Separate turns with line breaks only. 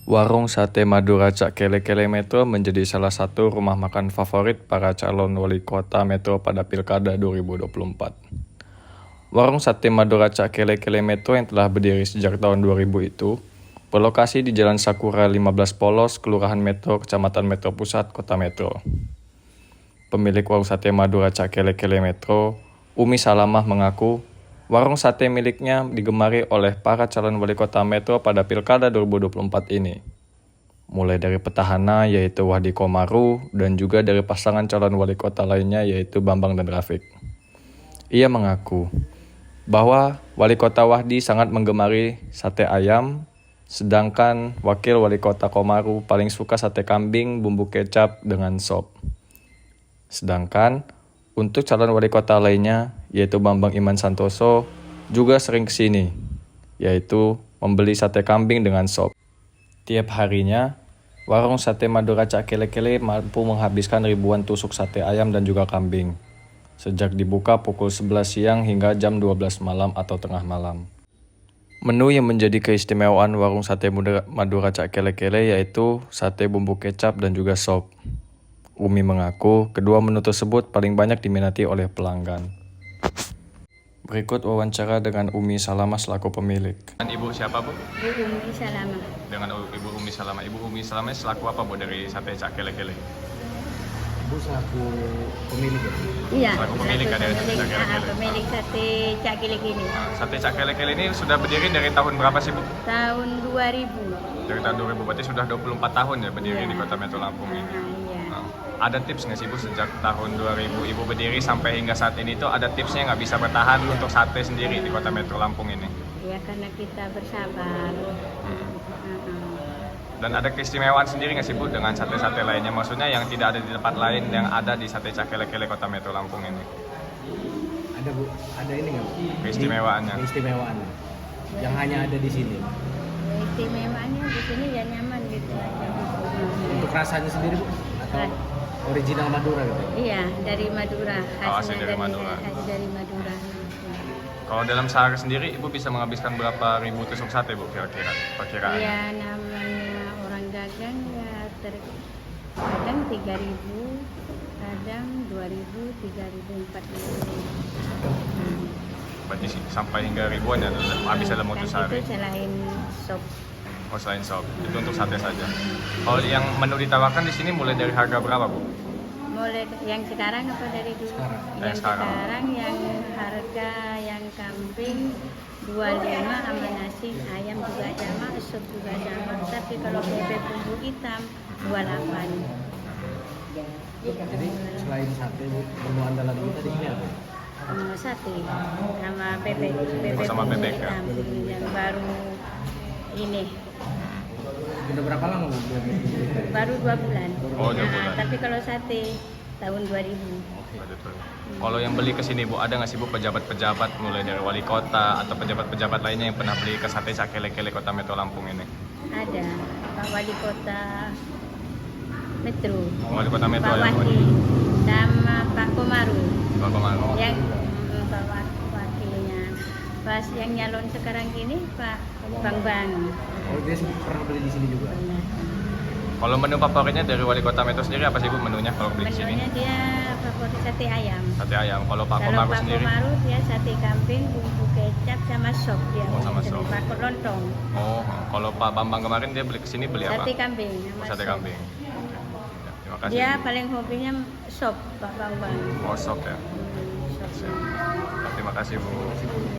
Warung Sate Madura Cak Kele-Kele Metro menjadi salah satu rumah makan favorit para calon wali kota Metro pada Pilkada 2024. Warung Sate Madura Cak Kele-Kele Metro yang telah berdiri sejak tahun 2000 itu berlokasi di Jalan Sakura 15 Polos, Kelurahan Metro, Kecamatan Metro Pusat, Kota Metro. Pemilik warung Sate Madura Cak Kele-Kele Metro, Umi Salamah mengaku warung sate miliknya digemari oleh para calon wali kota Metro pada Pilkada 2024 ini. Mulai dari petahana yaitu Wahdi Komaru dan juga dari pasangan calon wali kota lainnya yaitu Bambang dan Rafiq. Ia mengaku bahwa wali kota Wahdi sangat menggemari sate ayam, sedangkan wakil wali kota Komaru paling suka sate kambing bumbu kecap dengan sop. Sedangkan untuk calon wali kota lainnya, yaitu Bambang Iman Santoso, juga sering kesini, yaitu membeli sate kambing dengan sop. Tiap harinya, warung Sate Madura Cak Kele-Kele mampu menghabiskan ribuan tusuk sate ayam dan juga kambing, sejak dibuka pukul 11 siang hingga jam 12 malam atau tengah malam. Menu yang menjadi keistimewaan warung Sate Madura Cak Kele-Kele yaitu sate bumbu kecap dan juga sop. Umi mengaku kedua menu tersebut paling banyak diminati oleh pelanggan. Berikut wawancara dengan Umi Salamah selaku pemilik. Dan Ibu siapa, Bu?
Ibu Umi Salamah.
Dengan Ibu Umi Salamah. Ibu Umi Salamah selaku apa, Bu, dari Sate Cak Kele-Kele?
Ibu selaku pemilik ya?
Iya,
Selaku pemilik dari Sate Cak Kele-Kele.
Pemilik Sate Cak Kele-Kele.
Sate Cak Kele-Kele ini sudah berdiri dari tahun berapa sih, Bu?
Tahun 2000.
Dari tahun 2000, berarti sudah 24 tahun ya berdiri di Kota Metro Lampung ini.
Iya.
Ada tips nggak sih, Bu, sejak tahun 2000 Ibu berdiri sampai hingga saat ini tuh ada tipsnya nggak bisa bertahan untuk sate sendiri di Kota Metro Lampung ini?
Ya karena kita bersabar.
Dan ada keistimewaan sendiri nggak sih, Bu, dengan sate-sate lainnya? Maksudnya yang tidak ada di tempat lain yang ada di Sate Cak Kele-Kele Kota Metro Lampung ini?
Ada, Bu, ada ini nggak, Bu?
Keistimewaannya?
Keistimewaannya yang hanya ada di sini.
Istimewaannya di sini ya nyaman gitu aja.
Untuk rasanya sendiri, Bu? Atau original Madura gitu?
Iya, dari Madura.
Asli dari Madura.
Dari Madura.
Kalau dalam sehari sendiri, Ibu bisa menghabiskan berapa ribu tusuk sate, Bu, kira-kira? Perkiraan?
Ya namanya orang dagang ya kadang 3.000, kadang 2.000, 3.000, 4.000.
Berarti sampai hingga ribuan ya, habis dalam waktu sehari?
Itu selain sop.
Oh, selain sop, itu untuk sate saja. Kalau yang menu ditawarkan di sini mulai dari harga berapa, Bu?
Mulai yang sekarang apa dari dulu?
Sekarang.
Yang sekarang yang harga yang kambing 25 sama nasi, ayam juga sama, sup juga sama. Tapi kalau bebek bumbu hitam 28.
Jadi selain sate, Bu, menu andalan kita di sini apa?
Sate sama bebek,
sama
bumbu
bebek, ya?
hitam yang baru ini.
Udah berapa lama, Bu?
Baru 2 bulan.
Oh, 2 bulan.
Tapi kalau sate tahun 2000.
Kalau yang beli ke sini, Bu, ada nggak sih, Bu, pejabat-pejabat mulai dari wali kota atau pejabat-pejabat lainnya yang pernah beli ke Sate Cak Kele-Kele Kota Metro Lampung ini?
Ada Pak Wali Kota Metro,
Wali Kota Metro
Pak
ya, Bu?
Wati, sama Pak Komaru
Pak Komaru.
yang Pak Wakilnya. Pas yang nyalon sekarang ini Pak Bambang.
Oh, dia pernah beli di sini juga?
Kalau menu favoritnya dari wali kota Metro sendiri apa sih, Bu, menunya kalau beli di sini?
Menunya dia favorit sate ayam.
Sate ayam. Kalau Pak
Kalau
Komaru
Pak
sendiri?
Komaru dia sate kambing, bumbu kecap sama sop dia.
Oh, sama sop.
Pak lontong.
Oh, kalau Pak Bambang kemarin dia beli ke sini beli apa?
Sate kambing sama
Sate
sop.
kambing. Ya, terima kasih.
Dia paling hobinya sop Pak Bambang.
Oh, sop ya.
Sop.
Terima kasih, Bu.